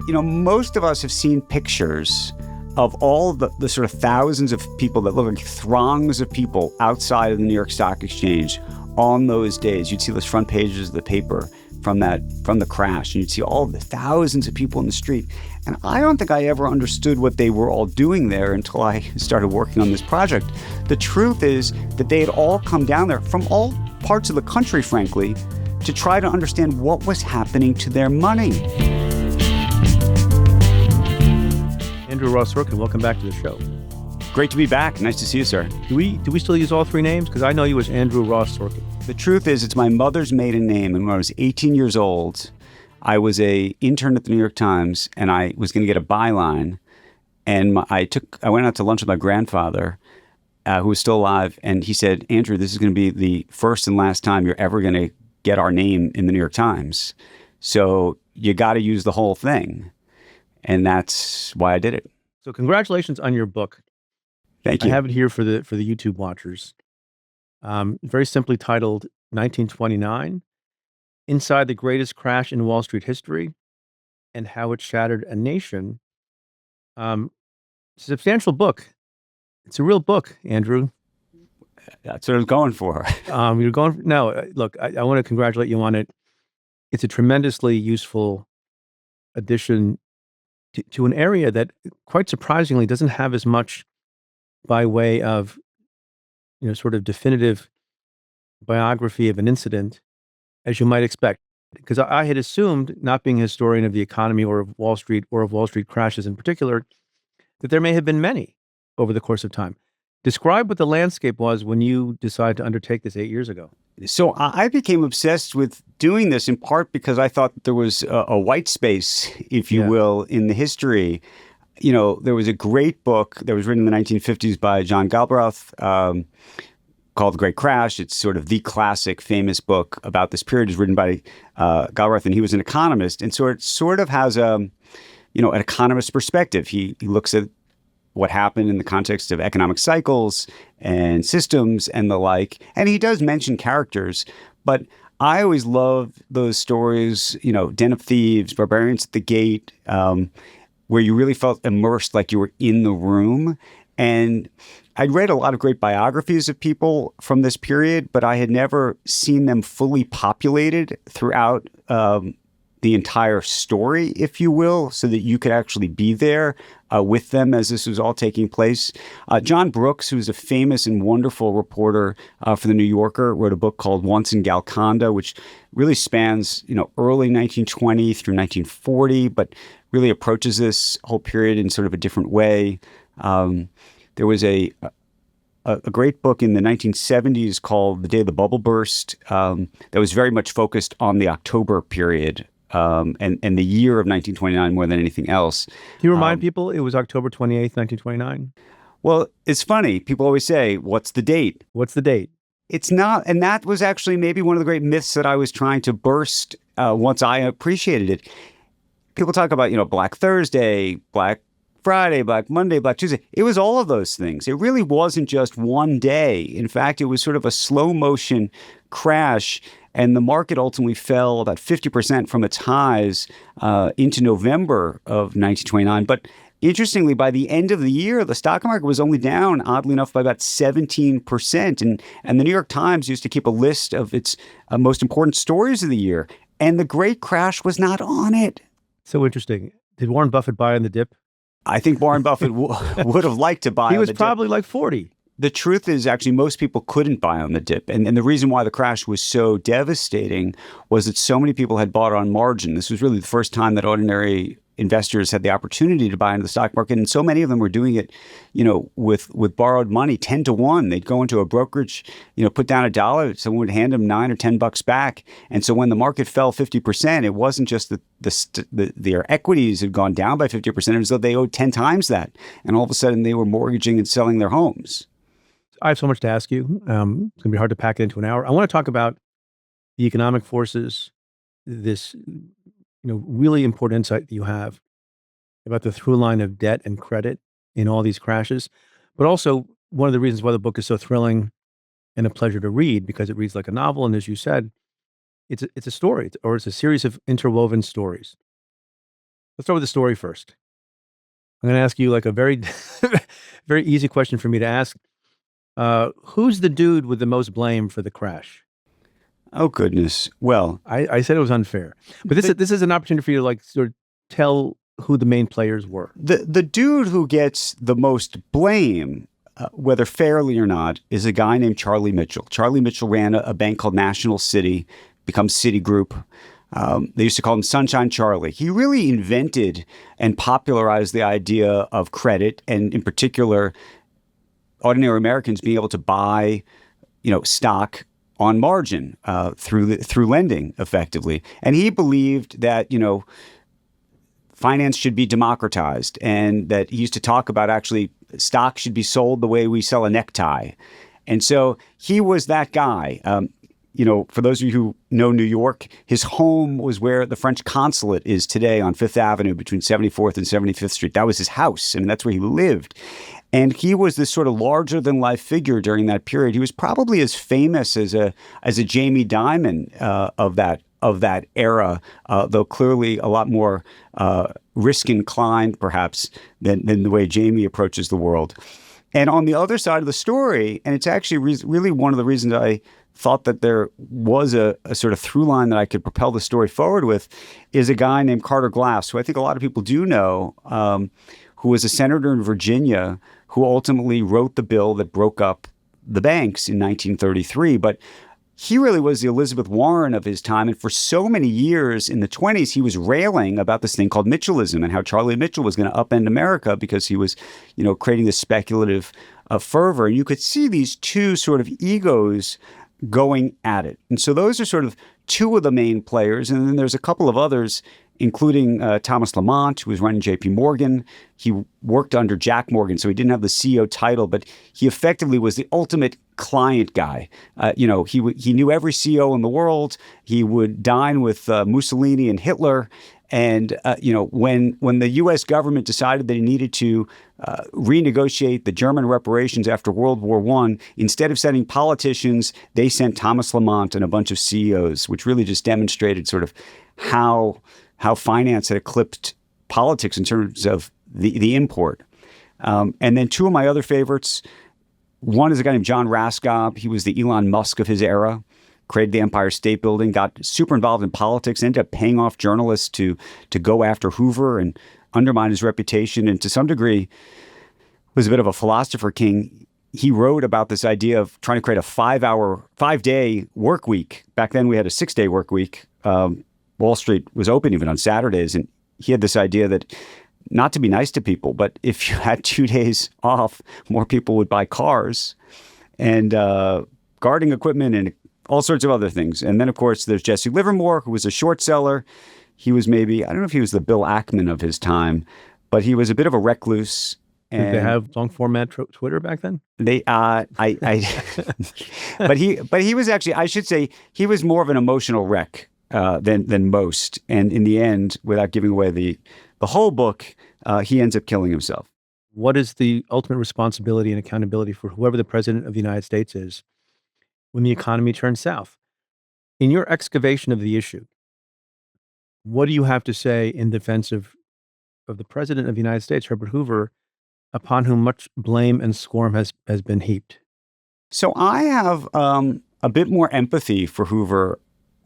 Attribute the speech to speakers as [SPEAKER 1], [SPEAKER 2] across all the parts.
[SPEAKER 1] Most of us have seen pictures of all the sort of thousands of people that look like throngs of people outside of the New York Stock Exchange on those days. You'd see those front pages of the paper from the crash, and you'd see all the thousands of people in the street. And I don't think I ever understood what they were all doing there until I started working on this project. The truth is that they had all come down there from all parts of the country, frankly, to try to understand what was happening to their money.
[SPEAKER 2] Andrew Ross Sorkin, welcome back to the show.
[SPEAKER 1] Great to be back. Nice to see you, sir.
[SPEAKER 2] Do we still use all three names? Because I know you as Andrew Ross Sorkin.
[SPEAKER 1] The truth is, it's my mother's maiden name. And when I was 18 years old, I was an intern at the New York Times, and I was going to get a byline. And I went out to lunch with my grandfather, who was still alive, and he said, "Andrew, this is going to be the first and last time you're ever going to get our name in the New York Times. So you got to use the whole thing." And that's why I did it.
[SPEAKER 2] So congratulations on your book.
[SPEAKER 1] Thank you.
[SPEAKER 2] I have it here for the YouTube watchers. Very simply titled 1929, Inside the Greatest Crash in Wall Street History and How It Shattered a Nation. It's a substantial book. It's a real book, Andrew.
[SPEAKER 1] That's what I was going for.
[SPEAKER 2] Look, I want to congratulate you on it. It's a tremendously useful addition to an area that, quite surprisingly, doesn't have as much by way of, sort of definitive biography of an incident as you might expect. Because I had assumed, not being a historian of the economy or of Wall Street crashes in particular, that there may have been many over the course of time. Describe what the landscape was when you decided to undertake this 8 years ago.
[SPEAKER 1] So I became obsessed with doing this in part because I thought there was a white space, if you will, in the history. There was a great book that was written in the 1950s by John Galbraith called The Great Crash. It's sort of the classic, famous book about this period. It's written by Galbraith, and he was an economist. And so it sort of has an economist perspective. He looks at what happened in the context of economic cycles and systems and the like. And he does mention characters, but I always love those stories, Den of Thieves, Barbarians at the Gate, where you really felt immersed, like you were in the room. And I'd read a lot of great biographies of people from this period, but I had never seen them fully populated throughout the entire story, if you will, so that you could actually be there with them as this was all taking place. John Brooks, who's a famous and wonderful reporter for the New Yorker, wrote a book called Once in Golconda, which really spans, early 1920 through 1940, but really approaches this whole period in sort of a different way. There was a great book in the 1970s called The Day the Bubble Burst that was very much focused on the October period. And the year of 1929 more than anything else.
[SPEAKER 2] Can you remind people it was October 28th, 1929?
[SPEAKER 1] Well, it's funny. People always say, what's the date?
[SPEAKER 2] What's the date?
[SPEAKER 1] It's not. And that was actually maybe one of the great myths that I was trying to burst once I appreciated it. People talk about, Black Thursday, Black Friday, Black Monday, Black Tuesday. It was all of those things. It really wasn't just one day. In fact, it was sort of a slow motion crash. And the market ultimately fell about 50% from its highs into November of 1929. But interestingly, by the end of the year, the stock market was only down, oddly enough, by about 17%. And the New York Times used to keep a list of its most important stories of the year. And the Great Crash was not on it.
[SPEAKER 2] So interesting. Did Warren Buffett buy on the dip?
[SPEAKER 1] I think Warren Buffett would have liked to buy on the dip.
[SPEAKER 2] He was probably like 40.
[SPEAKER 1] The truth is, actually, most people couldn't buy on the dip. And the reason why the crash was so devastating was that so many people had bought on margin. This was really the first time that ordinary investors had the opportunity to buy into the stock market. And so many of them were doing it, with borrowed money, 10 to 1. They'd go into a brokerage, put down $1. Someone would hand them $9 or $10 back. And so when the market fell 50%, it wasn't just that their equities had gone down by 50%. It was that they owed 10 times that. And all of a sudden, they were mortgaging and selling their homes.
[SPEAKER 2] I have so much to ask you. It's going to be hard to pack it into an hour. I want to talk about the economic forces, this, really important insight that you have about the through line of debt and credit in all these crashes, but also one of the reasons why the book is so thrilling and a pleasure to read, because it reads like a novel. And as you said, it's a story, or it's a series of interwoven stories. Let's start with the story first. I'm going to ask you like a very, very easy question for me to ask. Who's the dude with the most blame for the crash?
[SPEAKER 1] Oh, goodness. Well,
[SPEAKER 2] I said it was unfair, but this is an opportunity for you to like sort of tell who the main players were.
[SPEAKER 1] the dude who gets the most blame, whether fairly or not, is a guy named Charlie Mitchell. Charlie Mitchell ran a bank called National City, becomes Citigroup. They used to call him Sunshine Charlie. He really invented and popularized the idea of credit, and in particular, ordinary Americans being able to buy, stock on margin through lending, effectively. And he believed that finance should be democratized, and that he used to talk about actually stock should be sold the way we sell a necktie. And so he was that guy. For those of you who know New York, his home was where the French consulate is today on Fifth Avenue between 74th and 75th Street. That was his house. I mean, that's where he lived. And he was this sort of larger than life figure during that period. He was probably as famous as a Jamie Dimon of that era, though clearly a lot more risk inclined, perhaps, than the way Jamie approaches the world. And on the other side of the story, and it's actually really one of the reasons I thought that there was a sort of through line that I could propel the story forward with, is a guy named Carter Glass, who I think a lot of people do know, who was a senator in Virginia, who ultimately wrote the bill that broke up the banks in 1933. But he really was the Elizabeth Warren of his time. And for so many years in the 1920s, he was railing about this thing called Mitchellism and how Charlie Mitchell was going to upend America because he was, creating this speculative fervor. And you could see these two sort of egos going at it. And so those are sort of two of the main players. And then there's a couple of others, including Thomas Lamont, who was running J.P. Morgan. He worked under Jack Morgan, so he didn't have the CEO title, but he effectively was the ultimate client guy. He knew every CEO in the world. He would dine with Mussolini and Hitler. And, when the U.S. government decided that he needed to renegotiate the German reparations after World War I, instead of sending politicians, they sent Thomas Lamont and a bunch of CEOs, which really just demonstrated sort of how finance had eclipsed politics in terms of the import. And then two of my other favorites, one is a guy named John Raskob. He was the Elon Musk of his era, created the Empire State Building, got super involved in politics, ended up paying off journalists to go after Hoover and undermine his reputation, and to some degree was a bit of a philosopher king. He wrote about this idea of trying to create a 5-day work week. Back then we had a 6-day work week. Wall Street was open even on Saturdays, and he had this idea that not to be nice to people, but if you had 2 days off, more people would buy cars and gardening equipment and all sorts of other things. And then, of course, there's Jesse Livermore, who was a short seller. He was maybe, I don't know if he was the Bill Ackman of his time, but he was a bit of a recluse.
[SPEAKER 2] Did they have long format Twitter back then?
[SPEAKER 1] They, but he was actually, I should say, he was more of an emotional wreck than most. And in the end, without giving away the whole book, he ends up killing himself.
[SPEAKER 2] What is the ultimate responsibility and accountability for whoever the president of the United States is when the economy turns south? In your excavation of the issue, what do you have to say in defense of the president of the United States, Herbert Hoover, upon whom much blame and scorn has been heaped?
[SPEAKER 1] So I have a bit more empathy for Hoover,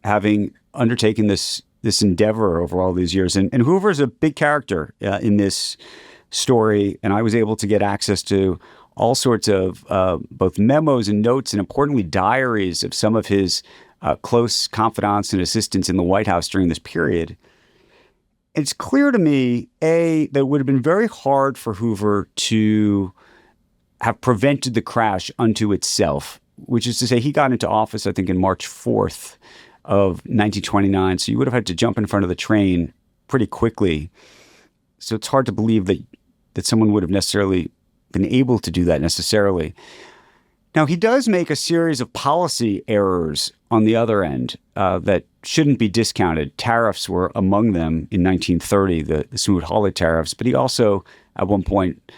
[SPEAKER 1] having undertaken this endeavor over all these years. And Hoover is a big character in this story, and I was able to get access to all sorts of both memos and notes, and importantly, diaries of some of his close confidants and assistants in the White House during this period. It's clear to me, that it would have been very hard for Hoover to have prevented the crash unto itself, which is to say he got into office, I think, in March 4th of 1929. So you would have had to jump in front of the train pretty quickly. So it's hard to believe that someone would have necessarily been able to do that necessarily. Now, he does make a series of policy errors on the other end that shouldn't be discounted. Tariffs were among them in 1930, the Smoot-Hawley tariffs. But he also, at one point,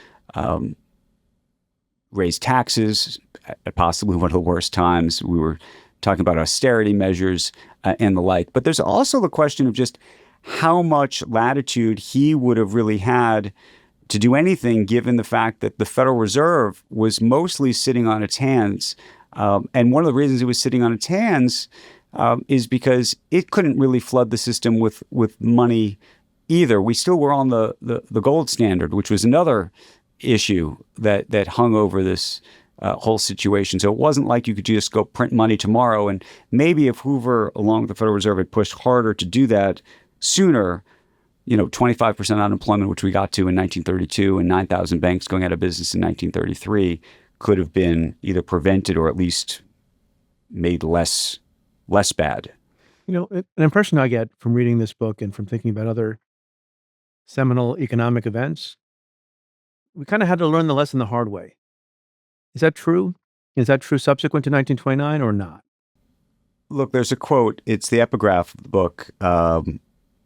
[SPEAKER 1] raised taxes at possibly one of the worst times. We were talking about austerity measures and the like. But there's also the question of just how much latitude he would have really had to do anything, given the fact that the Federal Reserve was mostly sitting on its hands. And one of the reasons it was sitting on its hands is because it couldn't really flood the system with money either. We still were on the gold standard, which was another issue that hung over this whole situation. So it wasn't like you could just go print money tomorrow. And maybe if Hoover, along with the Federal Reserve, had pushed harder to do that sooner, 25% unemployment, which we got to in 1932, and 9,000 banks going out of business in 1933, could have been either prevented or at least made less bad.
[SPEAKER 2] An impression I get from reading this book and from thinking about other seminal economic events, we kind of had to learn the lesson the hard way. Is that true? Is that true subsequent to 1929 or not?
[SPEAKER 1] Look, there's a quote. It's the epigraph of the book,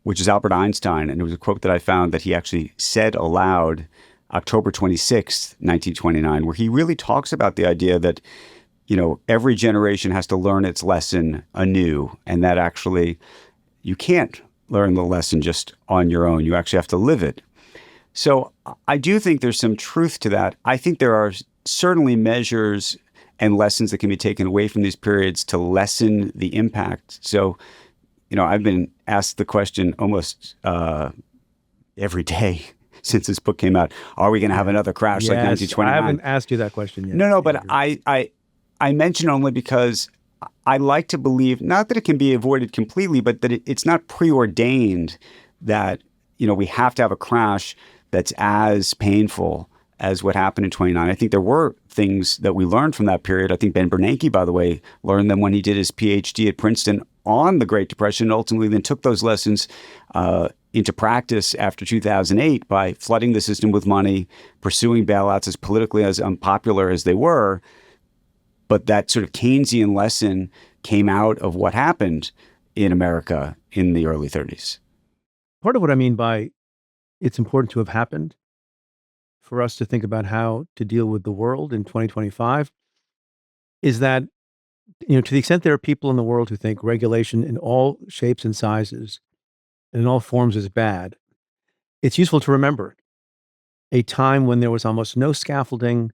[SPEAKER 1] which is Albert Einstein. And it was a quote that I found that he actually said aloud October 26th, 1929, where he really talks about the idea that, every generation has to learn its lesson anew, and that actually you can't learn the lesson just on your own. You actually have to live it. So I do think there's some truth to that. I think there are certainly measures and lessons that can be taken away from these periods to lessen the impact. So, I've been asked the question almost every day since this book came out. Are we going to have another crash like 1929?
[SPEAKER 2] I haven't asked you that question yet.
[SPEAKER 1] No, but I mention only because I like to believe, not that it can be avoided completely, but that it's not preordained that, we have to have a crash that's as painful as what happened in 29. I think there were things that we learned from that period. I think Ben Bernanke, by the way, learned them when he did his PhD at Princeton on the Great Depression, and ultimately then took those lessons into practice after 2008 by flooding the system with money, pursuing bailouts as politically as unpopular as they were. But that sort of Keynesian lesson came out of what happened in America in the early 30s.
[SPEAKER 2] Part of what I mean by it's important to have happened for us to think about how to deal with the world in 2025 is that, to the extent there are people in the world who think regulation in all shapes and sizes and in all forms is bad, it's useful to remember a time when there was almost no scaffolding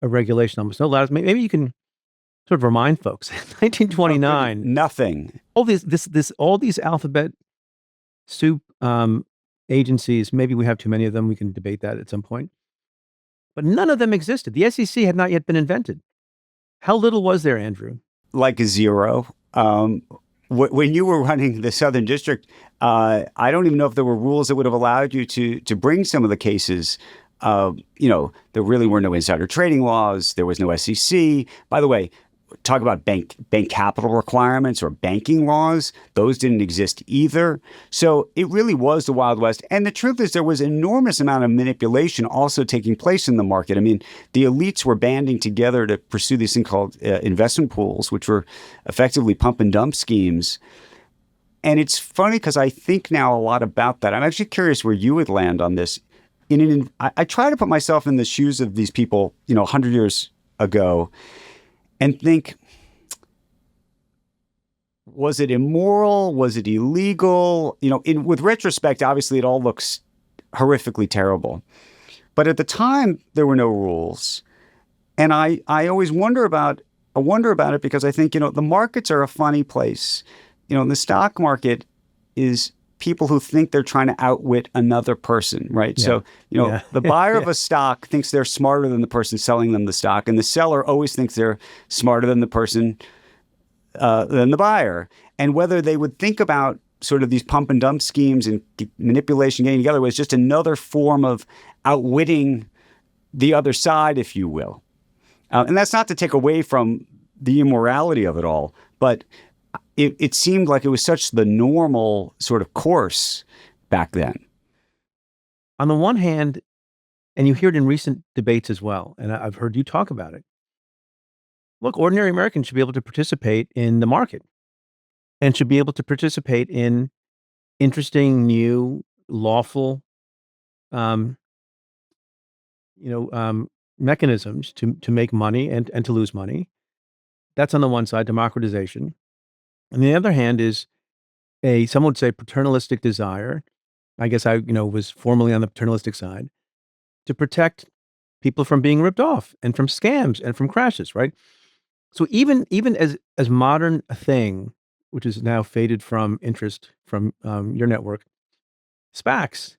[SPEAKER 2] of regulation, almost no ladders. Maybe you can sort of remind folks, 1929,
[SPEAKER 1] nothing.
[SPEAKER 2] All these alphabet soup agencies. Maybe we have too many of them. We can debate that at some point. But none of them existed. The SEC had not yet been invented. How little was there, Andrew?
[SPEAKER 1] Like a zero. When you were running the Southern District, I don't even know if there were rules that would have allowed you to bring some of the cases. There really were no insider trading laws. There was no SEC. By the way, talk about bank capital requirements or banking laws. Those didn't exist either. So it really was the Wild West. And the truth is there was an enormous amount of manipulation also taking place in the market. I mean, the elites were banding together to pursue these things called investment pools, which were effectively pump and dump schemes. And it's funny because I think now a lot about that. I'm actually curious where you would land on this. I try to put myself in the shoes of these people, 100 years ago, and think, was it immoral? Was it illegal? With retrospect, obviously it all looks horrifically terrible. But at the time, there were no rules. And I always wonder about it because I think, the markets are a funny place. The stock market is people who think they're trying to outwit another person, right? Yeah. So, the buyer of a stock thinks they're smarter than the person selling them the stock, and the seller always thinks they're smarter than the person, than the buyer. And whether they would think about sort of these pump and dump schemes and manipulation getting together was just another form of outwitting the other side, if you will. And that's not to take away from the immorality of it all, but it seemed like it was such the normal sort of course back then.
[SPEAKER 2] On the one hand, and you hear it in recent debates as well, and I've heard you talk about it. Look, ordinary Americans should be able to participate in the market and should be able to participate in interesting, new, lawful, mechanisms to make money and to lose money. That's on the one side, democratization. On the other hand is some would say paternalistic desire. I guess I, was formerly on the paternalistic side to protect people from being ripped off and from scams and from crashes, right? So even as modern a thing, which is now faded from interest from your network, SPACs,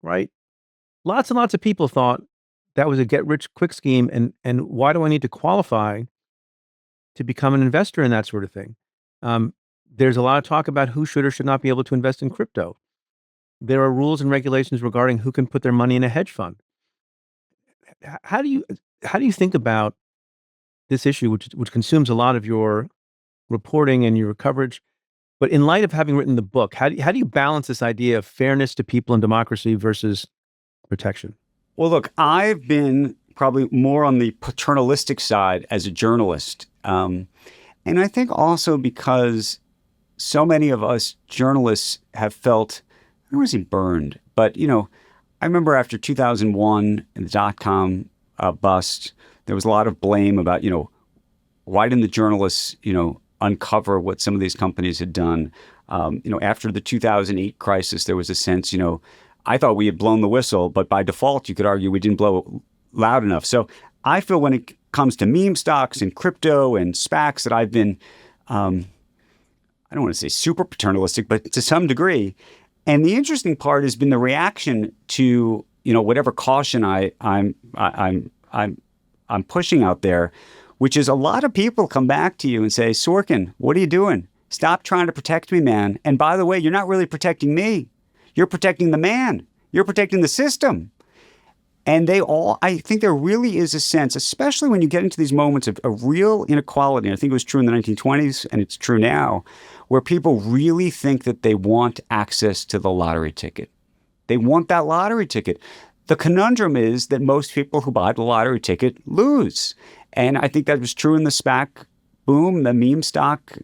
[SPEAKER 2] right? Lots and lots of people thought that was a get rich quick scheme, and why do I need to qualify to become an investor in that sort of thing? There's a lot of talk about who should or should not be able to invest in crypto. There are rules and regulations regarding who can put their money in a hedge fund. How do you think about this issue, which consumes a lot of your reporting and your coverage? But in light of having written the book, how do you balance this idea of fairness to people and democracy versus protection?
[SPEAKER 1] Well, look, I've been probably more on the paternalistic side as a journalist. And I think also because so many of us journalists have felt, I don't want to say burned, but, I remember after 2001 and the dot-com bust, there was a lot of blame about, why didn't the journalists, uncover what some of these companies had done? After the 2008 crisis, there was a sense, I thought we had blown the whistle, but by default, you could argue we didn't blow loud enough. So I feel when it comes to meme stocks and crypto and SPACs that I've been, I don't want to say super paternalistic, but to some degree. And the interesting part has been the reaction to, whatever caution I'm pushing out there, which is a lot of people come back to you and say, Sorkin, what are you doing? Stop trying to protect me, man. And by the way, you're not really protecting me. You're protecting the man. You're protecting the system. And I think there really is a sense, especially when you get into these moments of real inequality, and I think it was true in the 1920s and it's true now, where people really think that they want access to the lottery ticket. They want that lottery ticket. The conundrum is that most people who buy the lottery ticket lose. And I think that was true in the SPAC boom, the meme stock,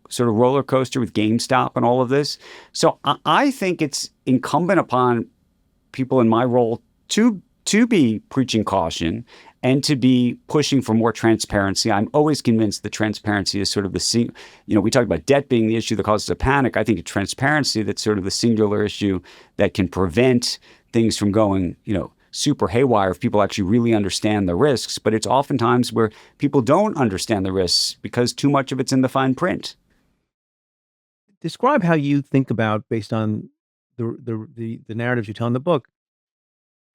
[SPEAKER 1] sort of roller coaster with GameStop and all of this. So I think it's incumbent upon people in my role to be preaching caution and to be pushing for more transparency. I'm always convinced that transparency is sort of we talked about debt being the issue that causes a panic. I think it's transparency that's sort of the singular issue that can prevent things from going, super haywire if people actually really understand the risks. But it's oftentimes where people don't understand the risks because too much of it's in the fine print.
[SPEAKER 2] Describe how you think about, based on the narratives you tell in the book,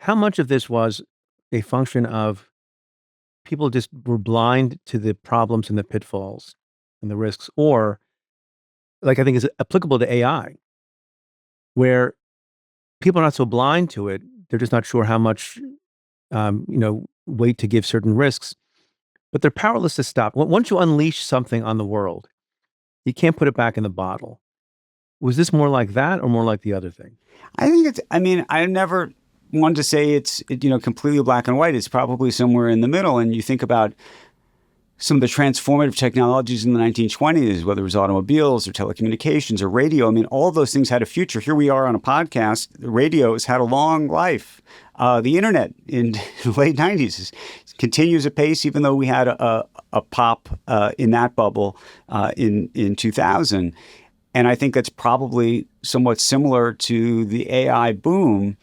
[SPEAKER 2] how much of this was a function of people just were blind to the problems and the pitfalls and the risks, or like I think is applicable to AI, where people are not so blind to it, they're just not sure how much, weight to give certain risks, but they're powerless to stop. Once you unleash something on the world, you can't put it back in the bottle. Was this more like that or more like the other thing?
[SPEAKER 1] I think I never wanted to say it's, completely black and white. It's probably somewhere in the middle. And you think about some of the transformative technologies in the 1920s, whether it was automobiles or telecommunications or radio. All of those things had a future. Here we are on a podcast. The radio has had a long life. The internet in the late 90s continues apace, even though we had a pop in that bubble in 2000. And I think that's probably somewhat similar to the AI boom.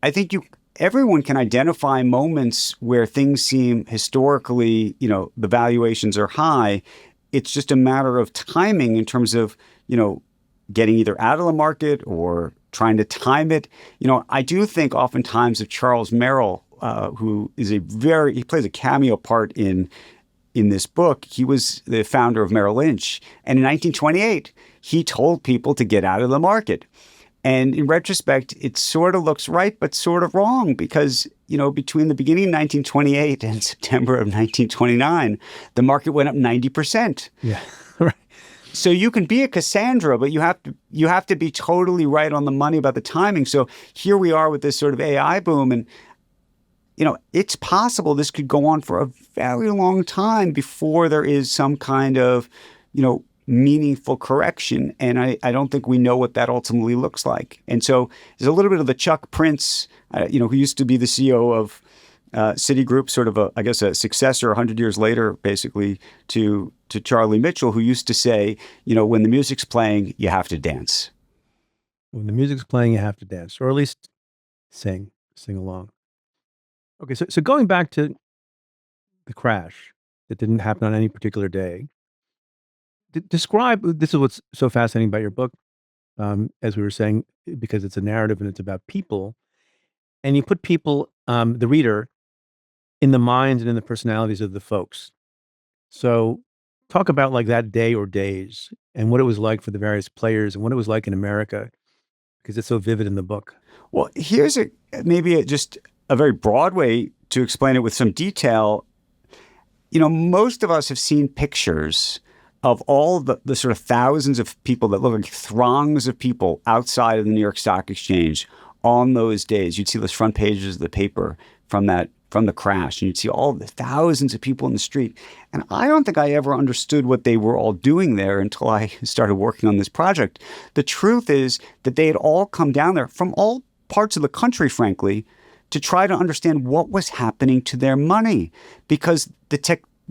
[SPEAKER 1] I think everyone can identify moments where things seem historically, the valuations are high. It's just a matter of timing in terms of, getting either out of the market or trying to time it. I do think oftentimes of Charles Merrill, who is he plays a cameo part in this book. He was the founder of Merrill Lynch. And in 1928, he told people to get out of the market. And in retrospect, it sort of looks right, but sort of wrong because, between the beginning of 1928 and September of 1929, the market went up 90%.
[SPEAKER 2] Yeah, right.
[SPEAKER 1] So you can be a Cassandra, but you have to be totally right on the money about the timing. So here we are with this sort of AI boom, and it's possible this could go on for a very long time before there is some kind of, meaningful correction. And I don't think we know what that ultimately looks like. And so there's a little bit of the Chuck Prince, who used to be the CEO Citigroup, sort of I guess a successor 100 years later, basically to Charlie Mitchell, who used to say, when the music's playing, you have to dance.
[SPEAKER 2] When the music's playing, you have to dance, or at least sing along. Okay, so going back to the crash that didn't happen on any particular day, describe, this is what's so fascinating about your book, as we were saying, because it's a narrative and it's about people, and you put people, the reader, in the minds and in the personalities of the folks. So talk about like that day or days and what it was like for the various players and what it was like in America, because it's so vivid in the book.
[SPEAKER 1] Well, here's just a very broad way to explain it with some detail. Most of us have seen pictures of all the sort of thousands of people that look like throngs of people outside of the New York Stock Exchange on those days. You'd see those front pages of the paper from the crash, and you'd see all the thousands of people in the street. And I don't think I ever understood what they were all doing there until I started working on this project. The truth is that they had all come down there from all parts of the country, frankly, to try to understand what was happening to their money, because the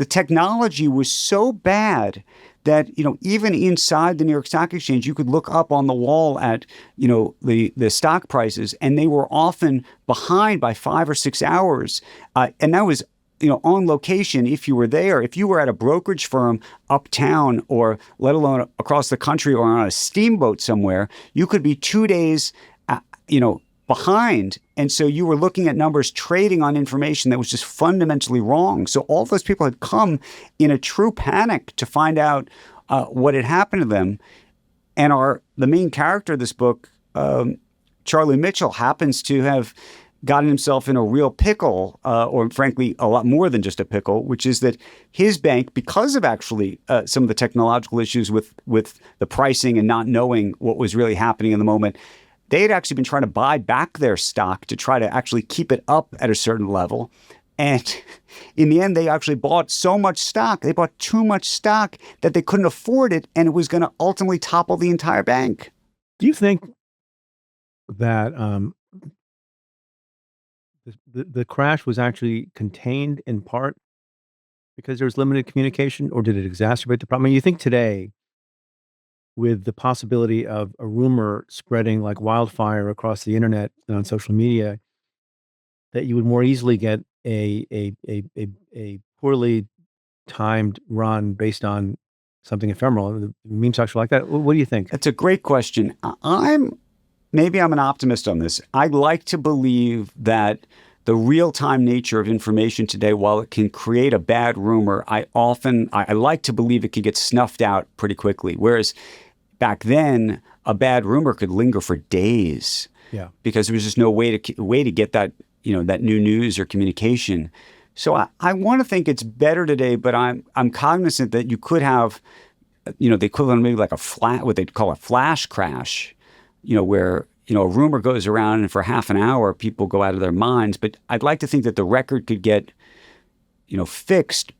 [SPEAKER 1] technology was so bad that, even inside the New York Stock Exchange, you could look up on the wall at, the stock prices, and they were often behind by 5 or 6 hours. And that was, on location if you were there. If you were at a brokerage firm uptown, or let alone across the country or on a steamboat somewhere, you could be 2 days, behind. And so you were looking at numbers, trading on information that was just fundamentally wrong. So all those people had come in a true panic to find out what had happened to them. And the main character of this book, Charlie Mitchell, happens to have gotten himself in a real pickle, or frankly, a lot more than just a pickle, which is that his bank, because of actually some of the technological issues with the pricing and not knowing what was really happening in the moment, they had actually been trying to buy back their stock to try to actually keep it up at a certain level. And in the end, they actually bought so much stock. They bought too much stock that they couldn't afford it, and it was going to ultimately topple the entire bank.
[SPEAKER 2] Do you think that the crash was actually contained in part because there was limited communication, or did it exacerbate the problem? I mean, you think today, with the possibility of a rumor spreading like wildfire across the internet and on social media, that you would more easily get a poorly timed run based on something ephemeral. The meme stocks are like that. What do you think?
[SPEAKER 1] That's a great question. Maybe I'm an optimist on this. I'd like to believe that the real-time nature of information today, while it can create a bad rumor, I like to believe it could get snuffed out pretty quickly. Whereas back then, a bad rumor could linger for days.
[SPEAKER 2] Yeah.
[SPEAKER 1] Because there was just no way to get that, that new news or communication. So I want to think it's better today, but I'm cognizant that you could have, the equivalent of maybe like what they'd call a flash crash, where a rumor goes around and for half an hour people go out of their minds. But I'd like to think that the record could get, fixed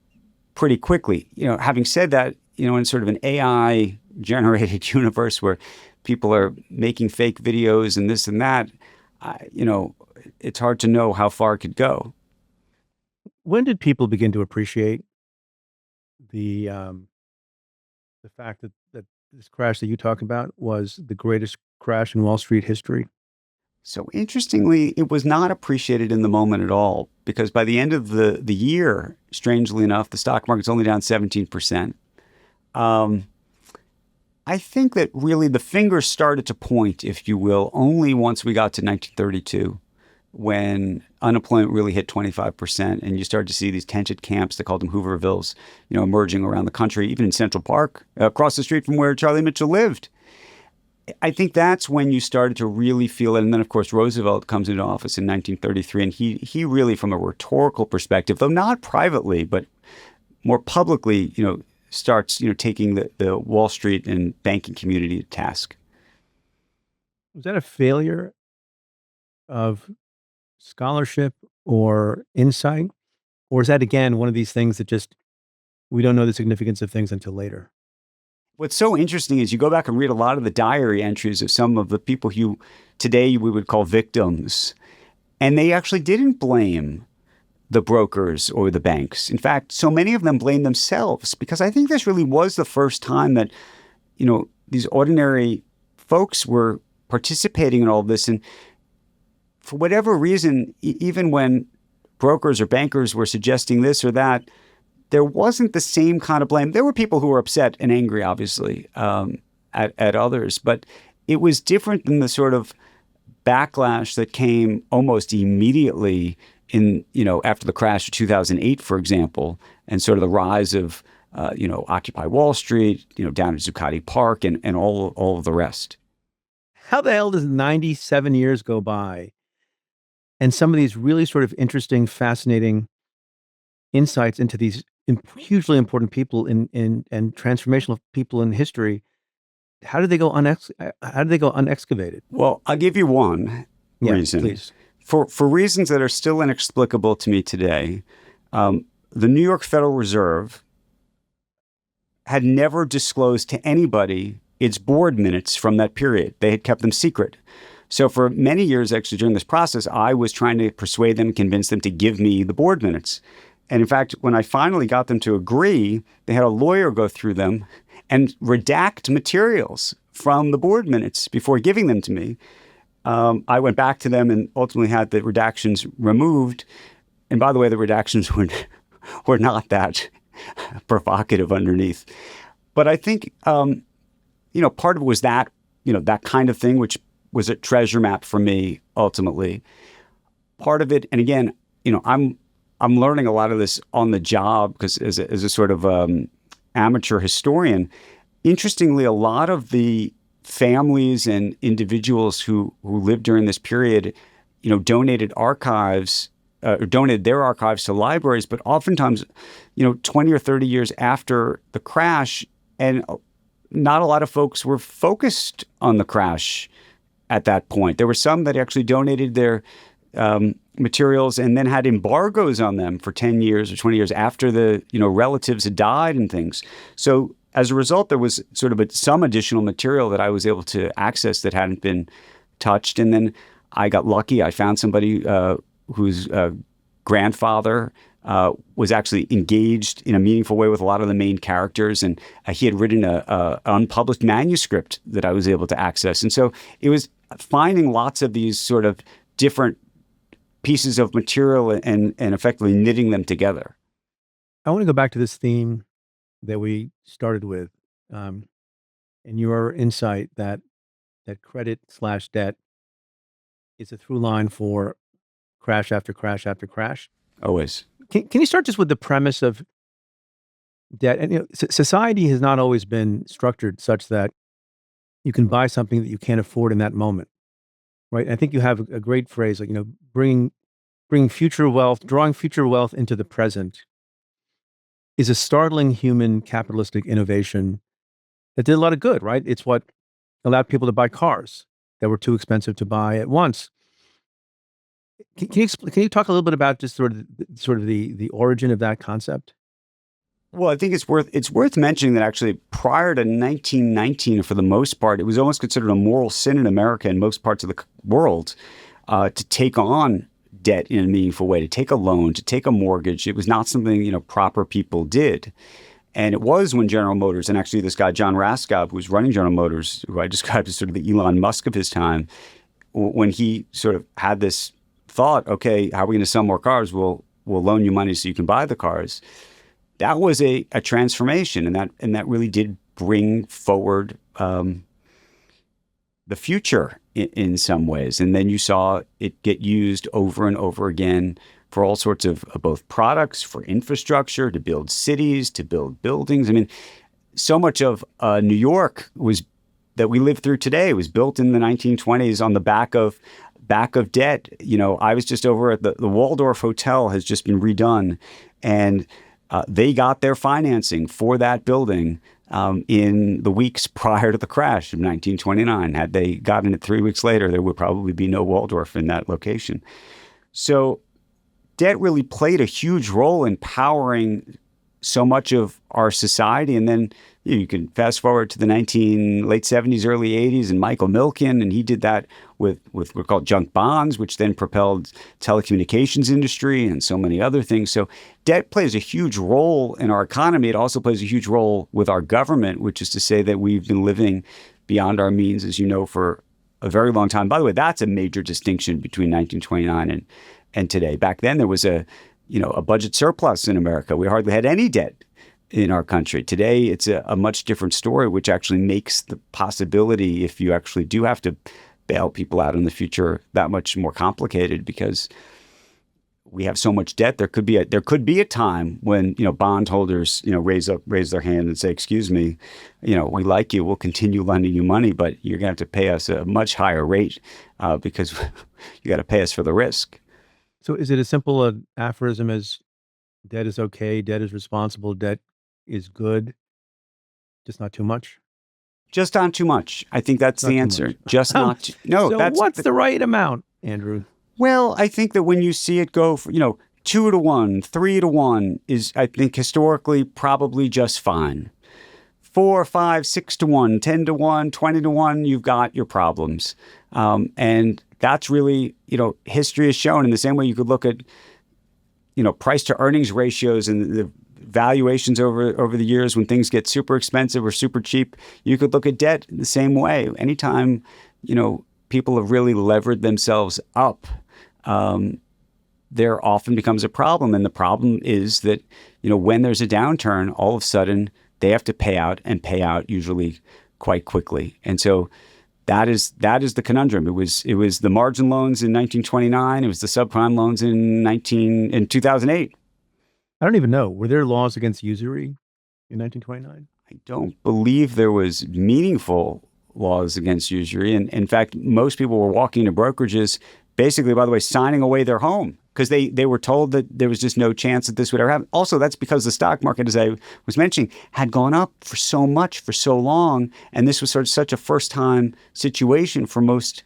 [SPEAKER 1] pretty quickly. Having said that, in sort of an AI generated universe where people are making fake videos and this and that, it's hard to know how far it could go.
[SPEAKER 2] When did people begin to appreciate the fact that this crash that you talk about was the greatest crash in Wall Street history?
[SPEAKER 1] So interestingly, it was not appreciated in the moment at all, because by the end of the year, strangely enough, the stock market's only down 17%. I think that really the fingers started to point, if you will, only once we got to 1932, when unemployment really hit 25%, and you started to see these tented camps, they called them Hoovervilles, emerging around the country, even in Central Park, across the street from where Charlie Mitchell lived. I think that's when you started to really feel it. And then, of course, Roosevelt comes into office in 1933, and he really, from a rhetorical perspective, though not privately, but more publicly, starts, taking the Wall Street and banking community to task.
[SPEAKER 2] Was that a failure of scholarship or insight? Or is that, again, one of these things that just, we don't know the significance of things until later?
[SPEAKER 1] What's so interesting is you go back and read a lot of the diary entries of some of the people who today we would call victims, and they actually didn't blame the brokers or the banks. In fact, so many of them blame themselves, because I think this really was the first time that, these ordinary folks were participating in all of this. And for whatever reason, even when brokers or bankers were suggesting this or that, there wasn't the same kind of blame. There were people who were upset and angry, obviously, at others, but it was different than the sort of backlash that came almost immediately after the crash of 2008, for example, and sort of the rise of, Occupy Wall Street, down at Zuccotti Park and all of the rest.
[SPEAKER 2] How the hell does 97 years go by and some of these really sort of interesting, fascinating insights into these hugely important people and transformational people in history, how did they go unexcavated?
[SPEAKER 1] Well, I'll give you one reason.
[SPEAKER 2] Please.
[SPEAKER 1] For reasons that are still inexplicable to me today, the New York Federal Reserve had never disclosed to anybody its board minutes from that period. They had kept them secret. So for many years, actually, during this process, I was trying to persuade them, convince them to give me the board minutes. And in fact, when I finally got them to agree, they had a lawyer go through them and redact materials from the board minutes before giving them to me. I went back to them and ultimately had the redactions removed. And by the way, the redactions were not that provocative underneath. But I think, part of it was that, that kind of thing, which was a treasure map for me ultimately. Part of it, and again, I'm learning a lot of this on the job because as a sort of amateur historian, interestingly, a lot of the families and individuals who lived during this period, donated archives, or donated their archives to libraries, but oftentimes, 20 or 30 years after the crash, and not a lot of folks were focused on the crash at that point. There were some that actually donated their materials and then had embargoes on them for 10 years or 20 years after the, relatives had died and things. So as a result, there was sort of some additional material that I was able to access that hadn't been touched. And then I got lucky. I found somebody whose grandfather was actually engaged in a meaningful way with a lot of the main characters. And he had written an unpublished manuscript that I was able to access. And so it was finding lots of these sort of different pieces of material and effectively knitting them together.
[SPEAKER 2] I want to go back to this theme that we started with, and your insight that credit/debt is a through line for crash after crash after crash.
[SPEAKER 1] Always.
[SPEAKER 2] Can you start just with the premise of debt? And society has not always been structured such that you can buy something that you can't afford in that moment, right? I think you have a great phrase, like bringing future wealth, drawing future wealth into the present, is a startling human capitalistic innovation that did a lot of good, right? It's what allowed people to buy cars that were too expensive to buy at once. Can you talk a little bit about just sort of the origin of that concept?
[SPEAKER 1] Well, I think it's worth mentioning that actually prior to 1919, for the most part, it was almost considered a moral sin in America and most parts of the world to take on debt in a meaningful way, to take a loan, to take a mortgage. It was not something, proper people did. And it was when General Motors, and actually this guy, John Raskob, who was running General Motors, who I described as sort of the Elon Musk of his time, when he sort of had this thought, okay, how are we going to sell more cars? We'll loan you money so you can buy the cars. That was a transformation, and that really did bring forward the future in some ways. And then you saw it get used over and over again for all sorts of both products, for infrastructure, to build cities, to build buildings. I mean, so much of New York that we live through today was built in the 1920s on the back of debt. I was just over at the Waldorf Hotel has just been redone, and they got their financing for that building in the weeks prior to the crash of 1929. Had they gotten it 3 weeks later, there would probably be no Waldorf in that location. So debt really played a huge role in powering so much of our society. And then You can fast forward to the late 70s, early 80s, and Michael Milken, and he did that with what were called junk bonds, which then propelled telecommunications industry and so many other things. So debt plays a huge role in our economy. It also plays a huge role with our government, which is to say that we've been living beyond our means, as you know, for a very long time. By the way, that's a major distinction between 1929 and today. Back then, there was a budget surplus in America. We hardly had any debt in our country. Today, it's a much different story, which actually makes the possibility, if you actually do have to bail people out in the future, that much more complicated, because we have so much debt. There could be a time when bondholders raise their hand and say, "Excuse me, we like you. We'll continue lending you money, but you're going to have to pay us a much higher rate because you got to pay us for the risk."
[SPEAKER 2] So is it as simple an aphorism as debt is okay, debt is responsible, debt is good, just not too much?
[SPEAKER 1] Just not too much. I think that's the answer. Just not too, no.
[SPEAKER 2] So what's the right amount, Andrew?
[SPEAKER 1] Well, I think that when you see it go for 2 to 1, 3 to 1 is, I think, historically probably just fine. 4, 5, 6 to 1, 10 to 1, 20 to 1, you've got your problems. And that's really, history has shown. In the same way you could look at, price to earnings ratios and the valuations over the years when things get super expensive or super cheap. You could look at debt the same way. Anytime, people have really levered themselves up, there often becomes a problem. And the problem is that, when there's a downturn, all of a sudden they have to pay out usually quite quickly. And so that is the conundrum. It was the margin loans in 1929. It was the subprime loans in 2008.
[SPEAKER 2] I don't even know. Were there laws against usury in 1929?
[SPEAKER 1] I don't believe there was meaningful laws against usury. And in fact, most people were walking to brokerages, basically, by the way, signing away their home because they were told that there was just no chance that this would ever happen. Also, that's because the stock market, as I was mentioning, had gone up for so much for so long. And this was such a first-time situation for most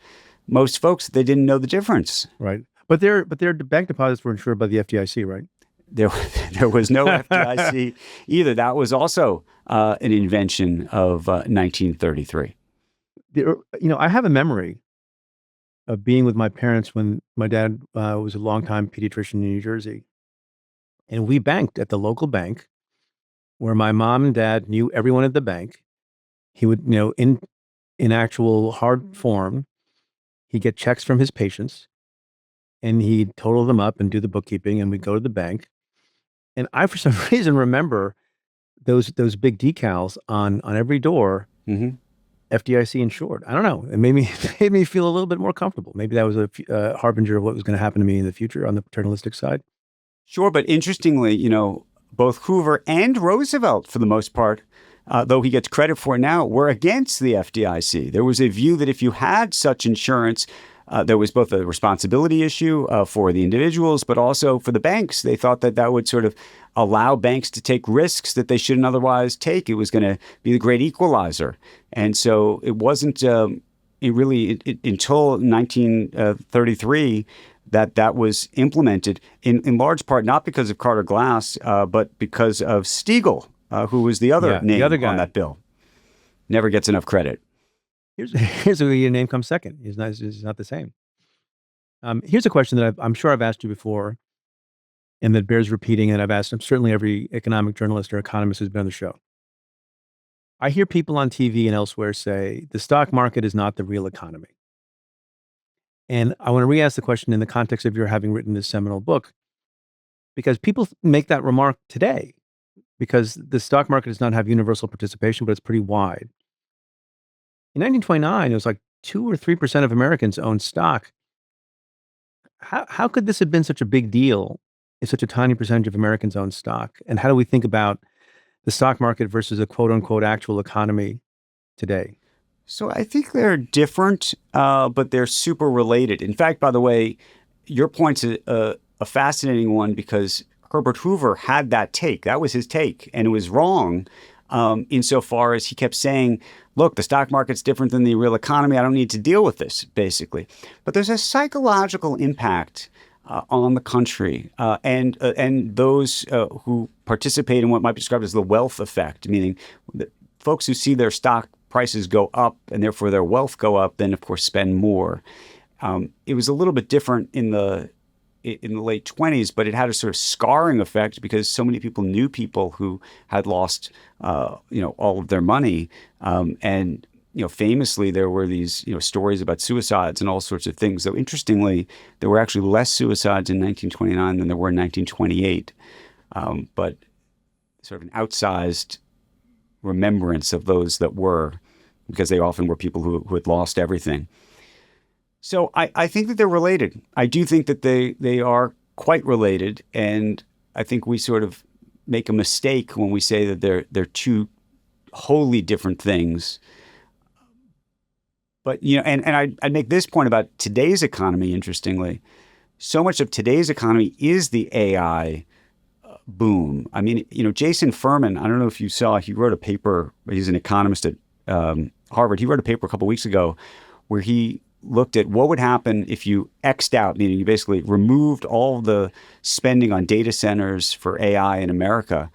[SPEAKER 1] folks that they didn't know the difference.
[SPEAKER 2] Right. But their bank deposits were insured by the FDIC, right?
[SPEAKER 1] There was no FDIC either. That was also an invention of 1933.
[SPEAKER 2] I have a memory of being with my parents when my dad was a longtime pediatrician in New Jersey. And we banked at the local bank where my mom and dad knew everyone at the bank. He would, in actual hard form, he'd get checks from his patients and he'd total them up and do the bookkeeping, and we'd go to the bank. And I, for some reason, remember those big decals on every door, FDIC insured. I don't know. It made me feel a little bit more comfortable. Maybe that was a harbinger of what was going to happen to me in the future on the paternalistic side.
[SPEAKER 1] Sure, but interestingly, both Hoover and Roosevelt, for the most part, though he gets credit for it now, were against the FDIC. There was a view that if you had such insurance, there was both a responsibility issue for the individuals, but also for the banks. They thought that would sort of allow banks to take risks that they shouldn't otherwise take. It was going to be the great equalizer. And so it wasn't until 1933 that was implemented, in large part not because of Carter Glass, but because of Stiegel, who was the other name on that bill. Never gets enough credit.
[SPEAKER 2] Here's where your name comes second. It's not the same. Here's a question that I'm sure I've asked you before, and that bears repeating, and I've asked certainly every economic journalist or economist who's been on the show. I hear people on TV and elsewhere say the stock market is not the real economy. And I want to re-ask the question in the context of your having written this seminal book, because people make that remark today, because the stock market does not have universal participation, but it's pretty wide. In 1929, it was like 2 or 3% of Americans owned stock. How could this have been such a big deal if such a tiny percentage of Americans own stock? And how do we think about the stock market versus a quote unquote actual economy today?
[SPEAKER 1] So I think they're different, but they're super related. In fact, by the way, your point's a fascinating one because Herbert Hoover had that take. That was his take, and it was wrong insofar as he kept saying, look, the stock market's different than the real economy. I don't need to deal with this, basically. But there's a psychological impact on the country and those who participate in what might be described as the wealth effect, meaning that folks who see their stock prices go up and therefore their wealth go up, then of course spend more. It was a little bit different in the late 20s, but it had a sort of scarring effect because so many people knew people who had lost, all of their money. And famously, there were these, stories about suicides and all sorts of things. Though interestingly, there were actually less suicides in 1929 than there were in 1928. But sort of an outsized remembrance of those that were, because they often were people who had lost everything. So I think that they're related. I do think that they are quite related, and I think we sort of make a mistake when we say that they're two wholly different things. But I'd make this point about today's economy. Interestingly, so much of today's economy is the AI boom. I mean, Jason Furman. I don't know if you saw. He wrote a paper. He's an economist at Harvard. He wrote a paper a couple of weeks ago where he looked at what would happen if you X'd out, meaning you basically removed all the spending on data centers for AI in America.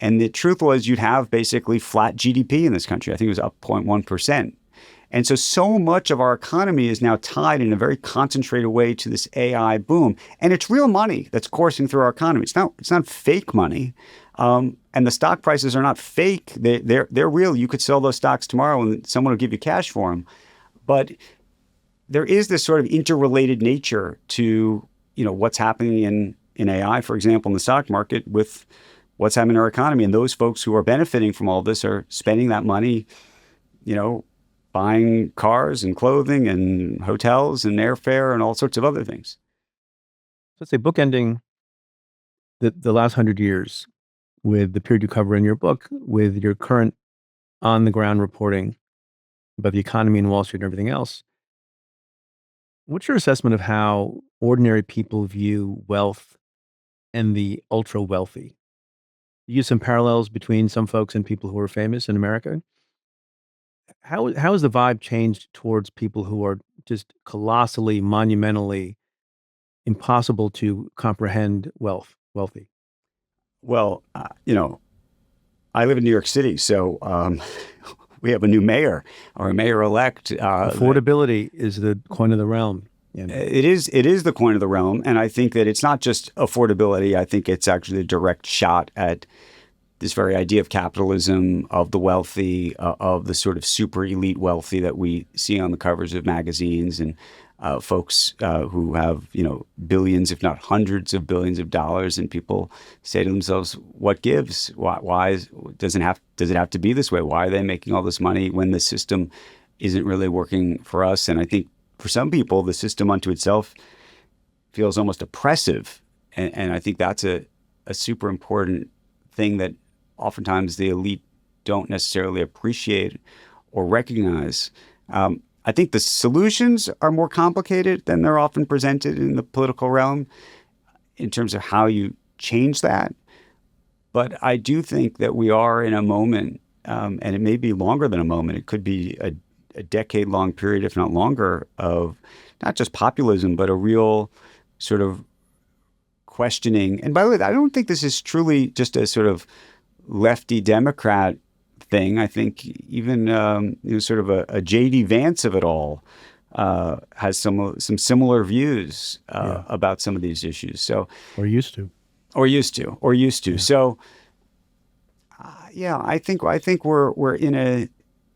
[SPEAKER 1] And the truth was you'd have basically flat GDP in this country. I think it was up 0.1%. And so much of our economy is now tied in a very concentrated way to this AI boom. And it's real money that's coursing through our economy. It's not fake money. And the stock prices are not fake. They're real. You could sell those stocks tomorrow and someone will give you cash for them. But there is this sort of interrelated nature to, what's happening in AI, for example, in the stock market with what's happening in our economy. And those folks who are benefiting from all this are spending that money, buying cars and clothing and hotels and airfare and all sorts of other things.
[SPEAKER 2] So let's say bookending the last 100 years with the period you cover in your book, with your current on-the-ground reporting about the economy and Wall Street and everything else. What's your assessment of how ordinary people view wealth and the ultra wealthy? You use some parallels between some folks and people who are famous in America. How has the vibe changed towards people who are just colossally, monumentally impossible to comprehend wealthy?
[SPEAKER 1] Well, I live in New York City, so we have a new mayor or a mayor-elect.
[SPEAKER 2] Affordability is the coin of the realm.
[SPEAKER 1] It is the coin of the realm. And I think that it's not just affordability. I think it's actually a direct shot at this very idea of capitalism, of the wealthy, of the sort of super elite wealthy that we see on the covers of magazines and folks who have, billions, if not hundreds of billions of dollars. And people say to themselves, what gives? Does it have to be this way? Why are they making all this money when the system isn't really working for us? And I think for some people, the system unto itself feels almost oppressive. And I think that's a super important thing that oftentimes the elite don't necessarily appreciate or recognize. I think the solutions are more complicated than they're often presented in the political realm in terms of how you change that. But I do think that we are in a moment, and it may be longer than a moment. It could be a decade-long period, if not longer, of not just populism, but a real sort of questioning. And by the way, I don't think this is truly just a sort of lefty Democrat thing. I think even sort of a J.D. Vance of it all has some similar views about some of these issues. So
[SPEAKER 2] or used to.
[SPEAKER 1] Yeah. So I think we're in a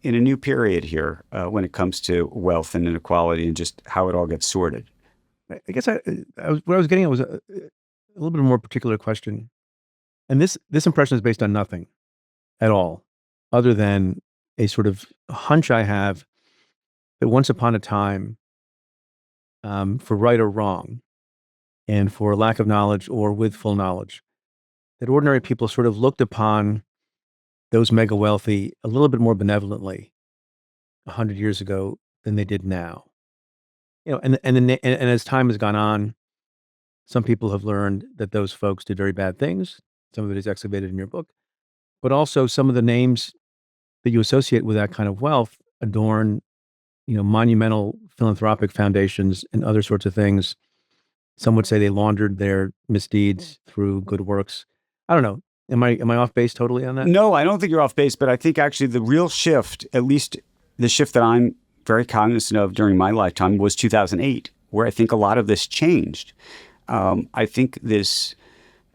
[SPEAKER 1] new period here when it comes to wealth and inequality and just how it all gets sorted.
[SPEAKER 2] I guess what I was getting at was a little bit more particular question. And this impression is based on nothing at all, other than a sort of hunch I have that once upon a time, for right or wrong, and for lack of knowledge or with full knowledge, that ordinary people sort of looked upon those mega wealthy a little bit more benevolently 100 years ago than they did now. And as time has gone on, some people have learned that those folks did very bad things. Some of it is excavated in your book, but also some of the names that you associate with that kind of wealth adorn, monumental philanthropic foundations and other sorts of things. Some would say they laundered their misdeeds through good works. I don't know. Am I off base totally on that?
[SPEAKER 1] No, I don't think you're off base, but I think actually the real shift, at least the shift that I'm very cognizant of during my lifetime, was 2008, where I think a lot of this changed. I think this,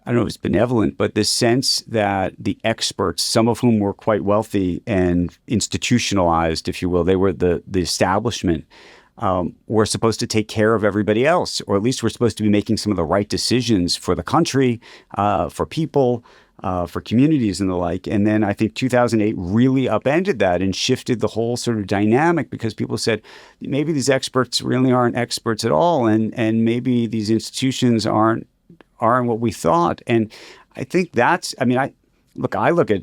[SPEAKER 1] I don't know if it's benevolent, but this sense that the experts, some of whom were quite wealthy and institutionalized, if you will, they were the establishment, we're supposed to take care of everybody else, or at least we're supposed to be making some of the right decisions for the country, for people, for communities and the like. And then I think 2008 really upended that and shifted the whole sort of dynamic, because people said maybe these experts really aren't experts at all, and maybe these institutions aren't what we thought. And I think that's, I mean, I look at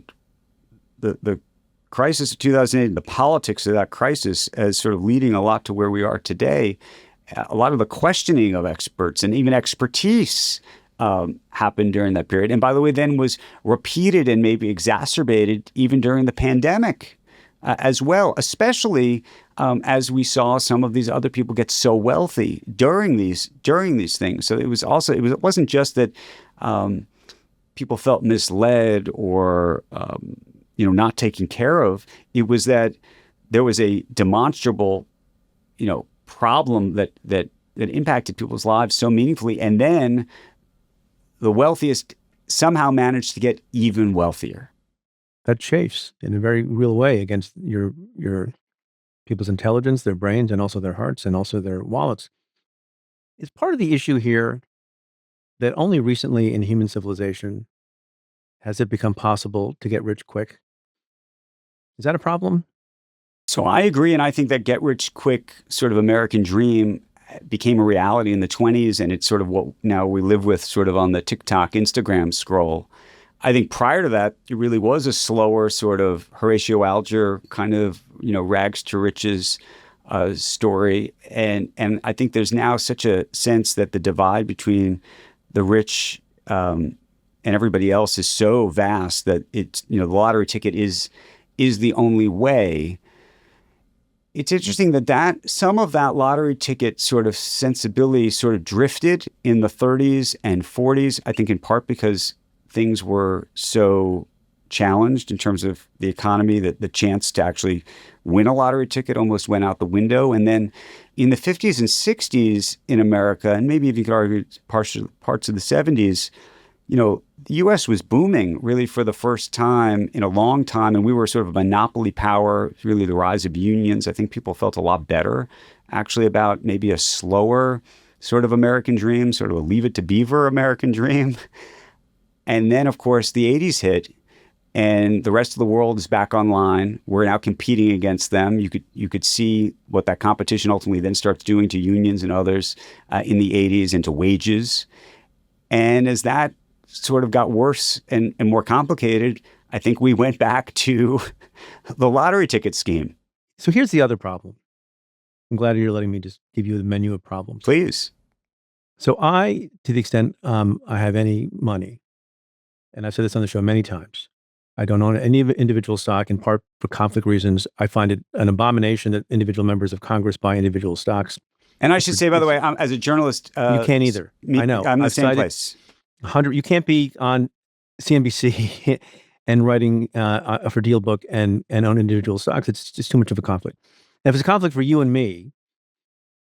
[SPEAKER 1] the crisis of 2008 and the politics of that crisis as sort of leading a lot to where we are today. A lot of the questioning of experts and even expertise happened during that period. And by the way, then was repeated and maybe exacerbated even during the pandemic as well, especially as we saw some of these other people get so wealthy during these things. So it wasn't just that people felt misled or not taken care of. It was that there was a demonstrable problem that impacted people's lives so meaningfully, and then the wealthiest somehow managed to get even wealthier.
[SPEAKER 2] That chafes in a very real way against your people's intelligence, their brains, and also their hearts, and also their wallets. Is part of the issue here that only recently in human civilization has it become possible to get rich quick? Is that a problem?
[SPEAKER 1] So I agree, and I think that get rich quick sort of American dream became a reality in the 20s, and it's sort of what now we live with sort of on the TikTok, Instagram scroll. I think prior to that, it really was a slower sort of Horatio Alger kind of, rags to riches story. And I think there's now such a sense that the divide between the rich and everybody else is so vast that it's, the lottery ticket is the only way. It's interesting that some of that lottery ticket sort of sensibility sort of drifted in the 30s and 40s, I think in part because things were so challenged in terms of the economy that the chance to actually win a lottery ticket almost went out the window. And then in the 50s and 60s in America, and maybe if you could argue parts of the 70s, the U.S. was booming really for the first time in a long time, and we were sort of a monopoly power, really the rise of unions. I think people felt a lot better actually about maybe a slower sort of American dream, sort of a Leave It to Beaver American dream. And then, of course, the 80s hit, and the rest of the world is back online. We're now competing against them. You could see what that competition ultimately then starts doing to unions and others in the 80s and to wages. And as that sort of got worse and more complicated, I think we went back to the lottery ticket scheme.
[SPEAKER 2] So here's the other problem. I'm glad you're letting me just give you the menu of problems.
[SPEAKER 1] Please.
[SPEAKER 2] So to the extent I have any money, and I've said this on the show many times, I don't own any individual stock, in part for conflict reasons. I find it an abomination that individual members of Congress buy individual stocks.
[SPEAKER 1] And I should say, by the way, as a journalist,
[SPEAKER 2] you can't either. I know.
[SPEAKER 1] I'm in the same place.
[SPEAKER 2] You can't be on CNBC and writing for Deal Book and own individual stocks. It's just too much of a conflict. And if it's a conflict for you and me,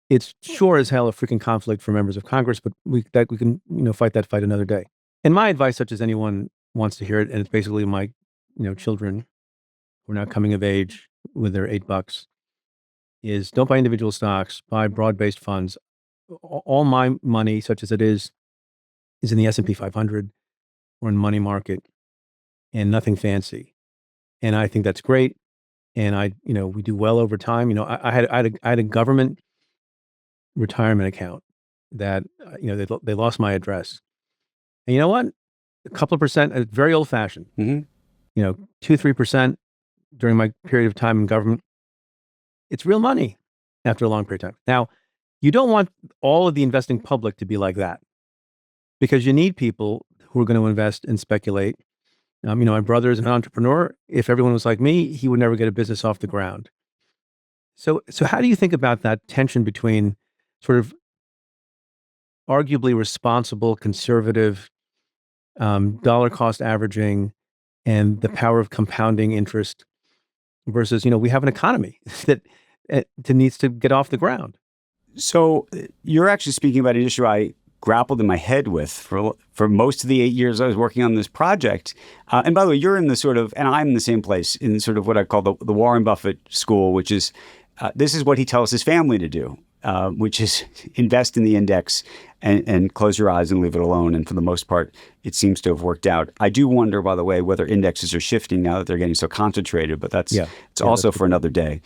[SPEAKER 2] it's sure as hell a freaking conflict for members of Congress. But we can fight that fight another day. And my advice, such as anyone wants to hear it, and it's basically my children who are now coming of age with their $8, is don't buy individual stocks. Buy broad-based funds. All my money, such as it is in the S&P 500 or in money market, and nothing fancy. And I think that's great. And we do well over time. I had a government retirement account that, they lost my address. And you know what? A couple of percent, very old fashioned, 2-3% during my period of time in government. It's real money after a long period of time. Now, you don't want all of the investing public to be like that, because you need people who are going to invest and speculate. My brother is an entrepreneur. If everyone was like me, he would never get a business off the ground. So how do you think about that tension between sort of arguably responsible, conservative dollar cost averaging, and the power of compounding interest versus, we have an economy that needs to get off the ground.
[SPEAKER 1] So you're actually speaking about an issue I grappled in my head with for most of the 8 years I was working on this project. And by the way, you're in the sort of, and I'm in the same place in sort of what I call the Warren Buffett school, which is this is what he tells his family to do, which is invest in the index and close your eyes and leave it alone. And for the most part, it seems to have worked out. I do wonder, by the way, whether indexes are shifting now that they're getting so concentrated, but it's also for another day.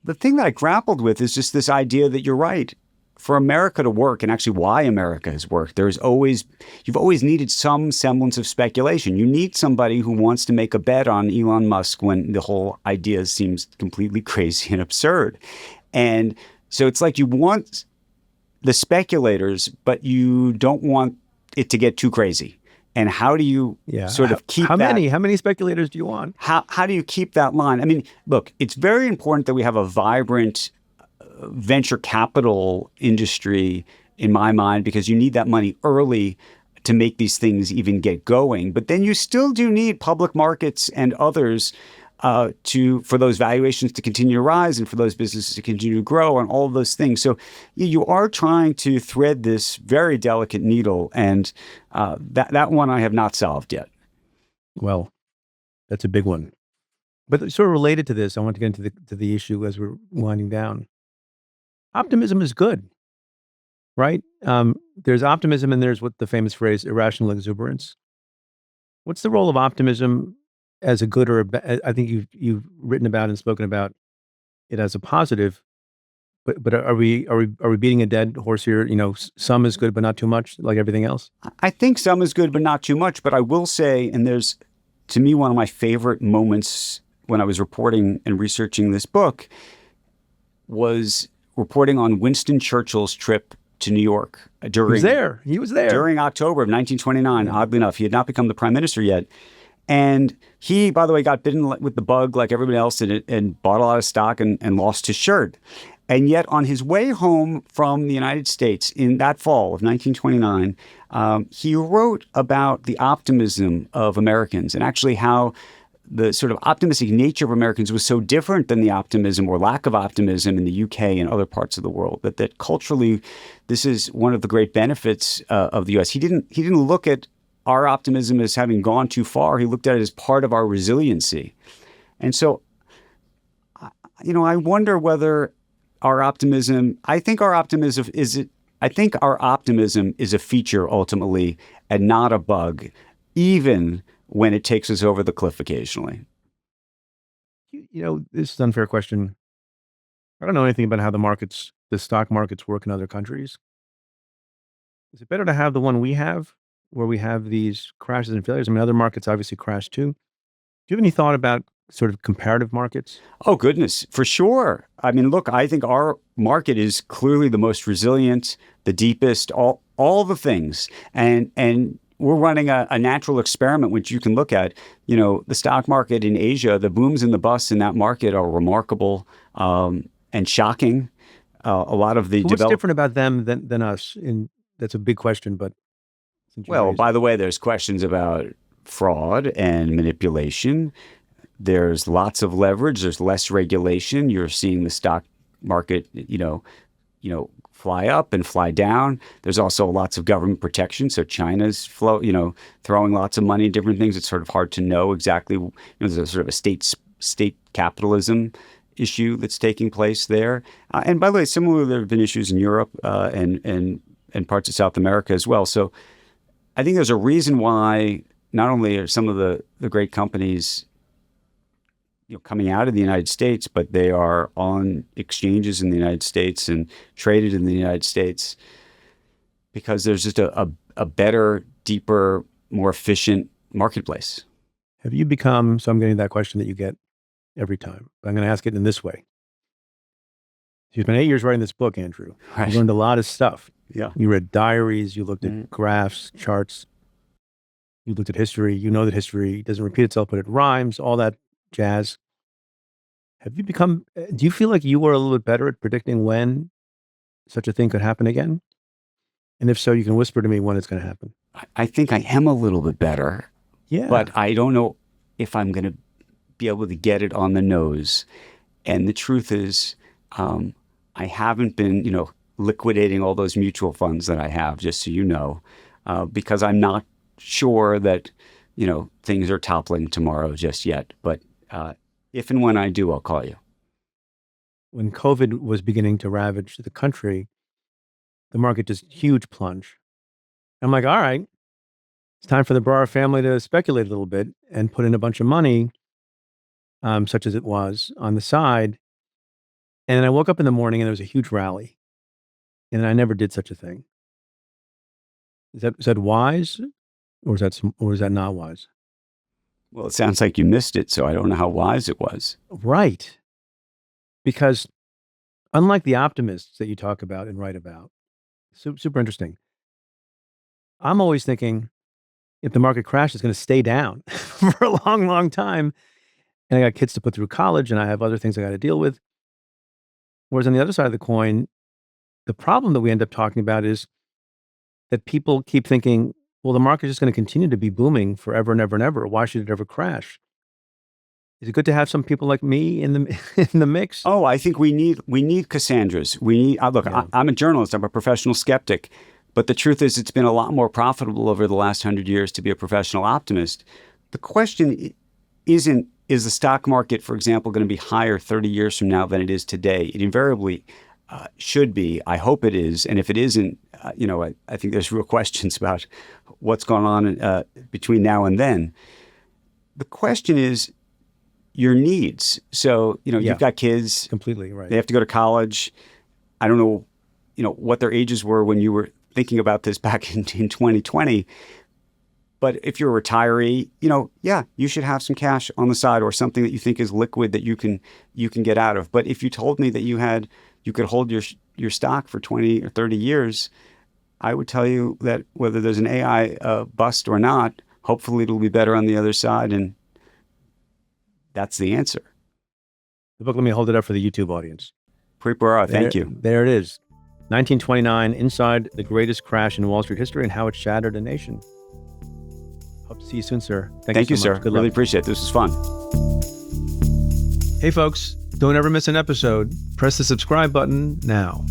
[SPEAKER 1] The thing that I grappled with is just this idea that you're right. For America to work, and actually why America has worked, you've always needed some semblance of speculation. You need somebody who wants to make a bet on Elon Musk when the whole idea seems completely crazy and absurd. And so it's like you want the speculators, but you don't want it to get too crazy. And how do you sort of keep that?
[SPEAKER 2] How many speculators do you want?
[SPEAKER 1] How do you keep that line? I mean, look, it's very important that we have a vibrant venture capital industry, in my mind, because you need that money early to make these things even get going. But then you still do need public markets and others for those valuations to continue to rise and for those businesses to continue to grow and all of those things. So you are trying to thread this very delicate needle, and that one I have not solved yet.
[SPEAKER 2] Well, that's a big one. But sort of related to this, I want to get into the issue as we're winding down. Optimism is good, right? There's optimism, and there's what the famous phrase, irrational exuberance. What's the role of optimism as a good or a bad? I think you've written about and spoken about it as a positive, but are we beating a dead horse here? Some is good, but not too much, like everything else.
[SPEAKER 1] I think some is good, but not too much. But I will say, and there's, to me, one of my favorite moments when I was reporting and researching this book was reporting on Winston Churchill's trip to New York
[SPEAKER 2] He was there
[SPEAKER 1] during October of 1929. Oddly enough, he had not become the prime minister yet. And he, by the way, got bitten with the bug like everybody else and bought a lot of stock and lost his shirt. And yet on his way home from the United States in that fall of 1929, he wrote about the optimism of Americans and actually how the sort of optimistic nature of Americans was so different than the optimism or lack of optimism in the UK and other parts of the world, that culturally, this is one of the great benefits of the US. He didn't look at our optimism as having gone too far. He looked at it as part of our resiliency. And so, I wonder whether our optimism, I think our optimism is a feature ultimately and not a bug, even when it takes us over the cliff occasionally.
[SPEAKER 2] This is an unfair question. I don't know anything about how the stock markets work in other countries. Is it better to have the one we have, where we have these crashes and failures? I mean, other markets obviously crash too. Do you have any thought about sort of comparative markets?
[SPEAKER 1] Oh, goodness, for sure. I mean, look, I think our market is clearly the most resilient, the deepest, all the things. And we're running a natural experiment, which you can look at. The stock market in Asia, the booms and the busts in that market are remarkable and shocking. A lot of the
[SPEAKER 2] what's different about them than us? That's a big question, but
[SPEAKER 1] well, by the way, there's questions about fraud and manipulation. There's lots of leverage. There's less regulation. You're seeing the stock market, fly up and fly down. There's also lots of government protection. So China's throwing lots of money at different things. It's sort of hard to know exactly. There's a sort of a state capitalism issue that's taking place there. And by the way, similarly, there have been issues in Europe and parts of South America as well. So I think there's a reason why not only are some of the great companies coming out of the United States, but they are on exchanges in the United States and traded in the United States because there's just a better, deeper, more efficient marketplace.
[SPEAKER 2] Have you become, so I'm getting that question that you get every time, but I'm going to ask it in this way. You've been 8 years writing this book, Andrew.
[SPEAKER 1] Right.
[SPEAKER 2] You learned a lot of stuff.
[SPEAKER 1] Yeah.
[SPEAKER 2] You read diaries, you looked at graphs, charts, you looked at history. You know that history doesn't repeat itself, but it rhymes, all that jazz. Do you feel like you were a little bit better at predicting when such a thing could happen again? And if so, you can whisper to me when it's going to happen.
[SPEAKER 1] I think I am a little bit better,
[SPEAKER 2] Yeah.
[SPEAKER 1] but I don't know if I'm going to be able to get it on the nose. And the truth is, I haven't been, liquidating all those mutual funds that I have, just so you know, because I'm not sure that, things are toppling tomorrow just yet. But if and when I do, I'll call you.
[SPEAKER 2] When COVID was beginning to ravage the country, the market just huge plunge. I'm like, all right, it's time for the Bharara family to speculate a little bit and put in a bunch of money, such as it was, on the side. And then I woke up in the morning and there was a huge rally, and I never did such a thing. Is that wise, or is that not wise?
[SPEAKER 1] Well, it sounds like you missed it, so I don't know how wise it was.
[SPEAKER 2] Right, because unlike the optimists that you talk about and write about, super interesting. I'm always thinking if the market crash, it's going to stay down for a long, long time. And I got kids to put through college and I have other things I got to deal with. Whereas on the other side of the coin, the problem that we end up talking about is that people keep thinking, well, the market is just going to continue to be booming forever and ever and ever. Why should it ever crash? Is it good to have some people like me in the in the mix?
[SPEAKER 1] Oh, I think we need Cassandras. We need, look,
[SPEAKER 2] Yeah.
[SPEAKER 1] I'm a journalist. I'm a professional skeptic. But the truth is, it's been a lot more profitable over the last 100 years to be a professional optimist. The question isn't, is the stock market, for example, going to be higher 30 years from now than it is today? It invariably should be. I hope it is. And if it isn't, I think there's real questions about what's going on between now and then. The question is your needs. So, you've got kids.
[SPEAKER 2] Completely right.
[SPEAKER 1] They have to go to college. I don't know, what their ages were when you were thinking about this back in 2020. But if you're a retiree, you should have some cash on the side or something that you think is liquid that you can get out of. But if you told me that you could hold your stock for 20 or 30 years, I would tell you that whether there's an AI bust or not, hopefully it'll be better on the other side. And that's the answer.
[SPEAKER 2] The book, let me hold it up for the YouTube audience.
[SPEAKER 1] Preet Bharara, thank you.
[SPEAKER 2] There it is. 1929, Inside the Greatest Crash in Wall Street History and How It Shattered a Nation. Hope to see you soon, sir.
[SPEAKER 1] Thank you,
[SPEAKER 2] so
[SPEAKER 1] sir.
[SPEAKER 2] much. Good
[SPEAKER 1] Really
[SPEAKER 2] luck.
[SPEAKER 1] appreciate it. This was fun.
[SPEAKER 2] Hey, folks, don't ever miss an episode. Press the subscribe button now.